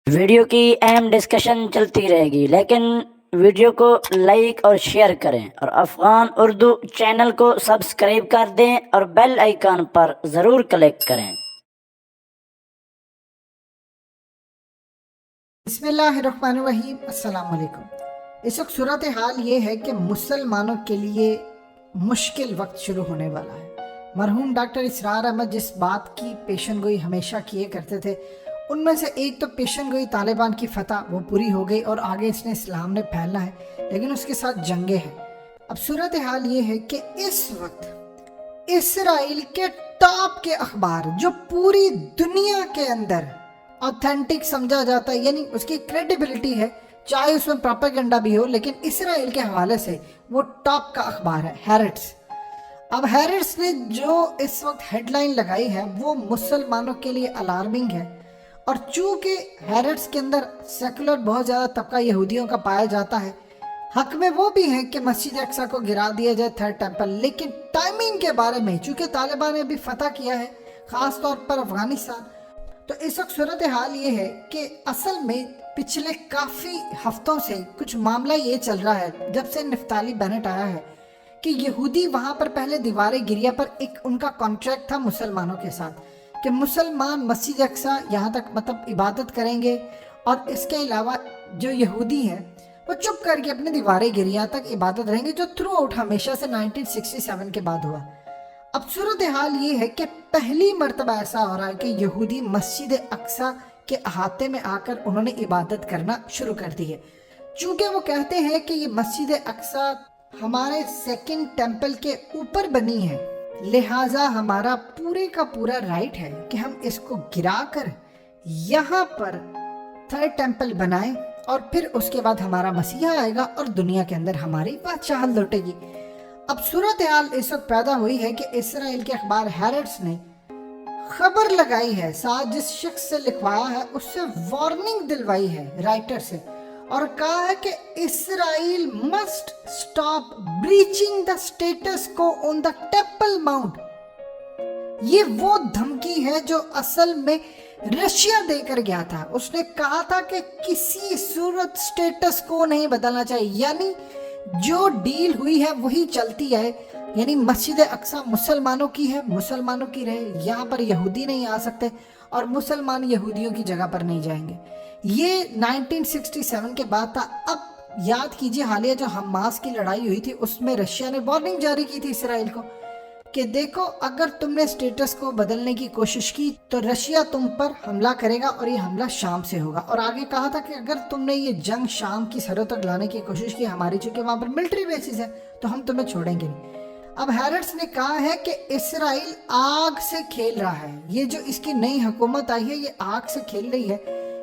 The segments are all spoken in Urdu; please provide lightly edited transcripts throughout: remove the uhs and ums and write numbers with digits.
ویڈیو کی اہم ڈسکشن چلتی رہے گی، لیکن ویڈیو کو لائک اور شیئر کریں اور افغان اردو چینل کو سبسکرائب کر دیں اور بیل آئیکن پر ضرور کلک کریں۔ بسم اللہ الرحمن الرحیم۔ السلام علیکم۔ اس وقت صورتحال یہ ہے کہ مسلمانوں کے لیے مشکل وقت شروع ہونے والا ہے۔ مرحوم ڈاکٹر اسرار احمد جس بات کی پیشن گوئی ہمیشہ کیے کرتے تھے، ان میں سے ایک تو پیشن گوئی طالبان کی فتح وہ پوری ہو گئی اور آگے اس نے اسلام نے پھیلنا ہے، لیکن اس کے ساتھ جنگیں ہیں۔ اب صورتحال یہ ہے کہ اس وقت اسرائیل کے ٹاپ کے اخبار جو پوری دنیا کے اندر آتھینٹک سمجھا جاتا ہے، یعنی اس کی کریڈیبلٹی ہے، چاہے اس میں پروپیگنڈا بھی ہو، لیکن اسرائیل کے حوالے سے وہ ٹاپ کا اخبار ہے، ہیرٹس۔ اب ہیرٹس نے جو اس وقت ہیڈ لائن لگائی ہے وہ مسلمانوں کے لیے الارمنگ ہے، اور چونکہ ہیرٹس کے اندر سیکولر بہت زیادہ طبقہ یہودیوں کا پایا جاتا ہے، حق میں وہ بھی ہیں کہ مسجد اقصی کو گرا دیا جائے، تھرڈ ٹیمپل، لیکن ٹائمنگ کے بارے میں چونکہ طالبان نے ابھی فتح کیا ہے خاص طور پر افغانستان، تو اس وقت صورتحال یہ ہے کہ اصل میں پچھلے کافی ہفتوں سے کچھ معاملہ یہ چل رہا ہے جب سے نفتالی بینٹ آیا ہے کہ یہودی وہاں پر پہلے دیوار گریا پر ایک ان کا کانٹریکٹ تھا مسلمانوں کے ساتھ کہ مسلمان مسجد اقصی یہاں تک مطلب عبادت کریں گے، اور اس کے علاوہ جو یہودی ہیں وہ چپ کر کے اپنے دیوار گریا تک عبادت رہیں گے، جو تھرو آؤٹ ہمیشہ سے 1967 کے بعد ہوا۔ اب صورتحال یہ ہے کہ پہلی مرتبہ ایسا ہو رہا ہے کہ یہودی مسجد اقصی کے احاطے میں آ کر انہوں نے عبادت کرنا شروع کر دی ہے، چونکہ وہ کہتے ہیں کہ یہ مسجد اقصی ہمارے سیکنڈ ٹیمپل کے اوپر بنی ہے، لہٰذا ہمارا پورے کا پورا رائٹ ہے کہ ہم اس کو گرا کر یہاں پر تھرڈ ٹیمپل بنائیں، اور پھر اس کے بعد ہمارا مسیح آئے گا اور دنیا کے اندر ہماری بادشاہت لوٹے گی۔ اب صورتحال اس وقت پیدا ہوئی ہے کہ اسرائیل کے اخبار ہیرٹس نے خبر لگائی ہے، ساتھ جس شخص سے لکھوایا ہے اس سے وارننگ دلوائی ہے، رائٹر سے، اور کہا ہے کہ اسرائیل مسٹ سٹاپ بریچنگ دا سٹیٹس کو آن دا ٹیمپل ماؤنٹ۔ یہ وہ دھمکی ہے جو اصل میں رشیا دے کر گیا تھا۔ اس نے کہا تھا کہ کسی صورت سٹیٹس کو نہیں بدلنا چاہیے، یعنی جو ڈیل ہوئی ہے وہی چلتی ہے، یعنی مسجد اقصی مسلمانوں کی ہے، مسلمانوں کی رہے، یہاں پر یہودی نہیں آ سکتے اور مسلمان یہودیوں کی جگہ پر نہیں جائیں گے۔ یہ 1967 کے بعد تھا۔ اب یاد کیجئے حالیہ جو حماس کی لڑائی ہوئی تھی اس میں رشیا نے وارننگ جاری کی تھی اسرائیل کو کہ دیکھو اگر تم نے سٹیٹس کو بدلنے کی کوشش کی تو رشیا تم پر حملہ کرے گا، اور یہ حملہ شام سے ہوگا، اور آگے کہا تھا کہ اگر تم نے یہ جنگ شام کی سرحد تک لانے کی کوشش کی، ہماری چونکہ وہاں پر ملٹری بیسز ہے تو ہم تمہیں چھوڑیں گے نہیں۔ اب ہیرٹس نے کہا ہے کہ اسرائیل آگ سے کھیل رہا ہے، یہ جو اس کی نئی حکومت آئی ہے یہ آگ سے کھیل رہی ہے،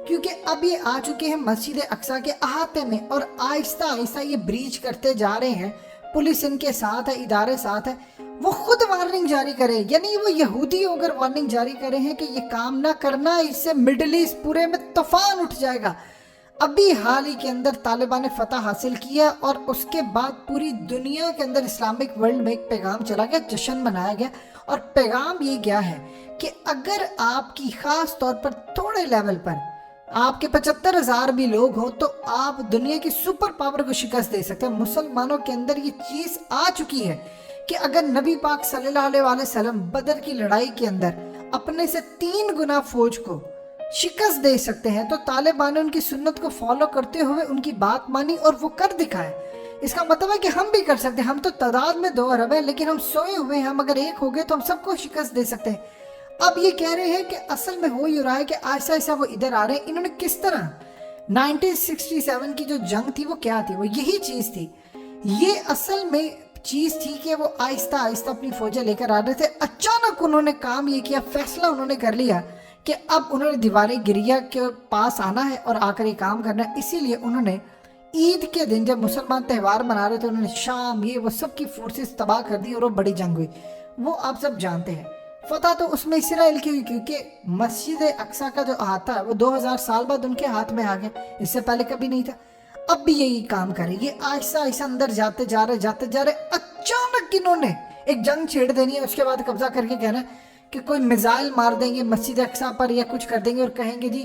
کیونکہ اب یہ آ چکے ہیں مسجد اقصی کے احاطے میں اور آہستہ آہستہ یہ بریچ کرتے جا رہے ہیں، پولیس ان کے ساتھ ہے، ادارے ساتھ ہے، وہ خود وارننگ جاری کرے، یعنی وہ یہودی اگر وارننگ جاری کرے ہیں کہ یہ کام نہ کرنا، اس سے مڈل ایسٹ پورے میں طوفان اٹھ جائے گا۔ ابھی حال ہی کے اندر طالبان نے فتح حاصل کیا اور اس کے بعد پوری دنیا کے اندر اسلامک ورلڈ میں ایک پیغام چلا گیا، جشن منایا گیا، اور پیغام یہ گیا ہے کہ اگر آپ کی خاص طور پر تھوڑے لیول پر آپ کے 75,000 بھی لوگ ہوں تو آپ دنیا کی سپر پاور کو شکست دے سکتے ہیں۔ مسلمانوں کے اندر یہ چیز آ چکی ہے کہ اگر نبی پاک صلی اللہ علیہ وسلم بدر کی لڑائی کے اندر اپنے سے 3 گنا فوج کو شکست دے سکتے ہیں تو طالبان نے ان کی سنت کو فالو کرتے ہوئے ان کی بات مانی اور وہ کر دکھائے۔ اس کا مطلب ہے کہ ہم بھی کر سکتے ہیں، ہم تو تعداد میں 2 ارب ہیں لیکن ہم سوئے ہوئے ہیں، ہم اگر ایک ہو گئے تو ہم سب کو شکست دے سکتے ہیں۔ اب یہ کہہ رہے ہیں کہ اصل میں ہو یہ رہا ہے کہ آہستہ آہستہ وہ ادھر آ رہے ہیں۔ انہوں نے کس طرح 1967 کی جو جنگ تھی وہ کیا تھی؟ وہ یہی چیز تھی، یہ اصل میں چیز تھی کہ وہ آہستہ آہستہ اپنی فوجیں لے کر آ رہے تھے۔ اچانک انہوں نے کام یہ کیا، فیصلہ انہوں نے کر لیا کہ اب انہوں نے دیوار گریا کے پاس آنا ہے اور آ کر یہ کام کرنا ہے۔ اسی لیے انہوں نے عید کے دن جب مسلمان تہوار منا رہے تھے انہوں نے شام یہ وہ سب کی فورسز تباہ کر دی اور وہ بڑی جنگ ہوئی۔ وہ آپ سب جانتے ہیں فتح تو اس میں اسرائیل کی ہوئی، کیونکہ مسجد اقصی کا جو احاطہ ہے وہ 2000 سال بعد ان کے ہاتھ میں آ گیا، اس سے پہلے کبھی نہیں تھا۔ اب بھی یہی کام کرے، یہ آہستہ آہستہ اندر جاتے جا رہے، اچانک انہوں نے ایک جنگ چھیڑ دینی ہے، اس کے بعد قبضہ کر کے کہنا ہے کہ کوئی میزائل مار دیں گے مسجد اقصی پر یا کچھ کر دیں گے اور کہیں گے جی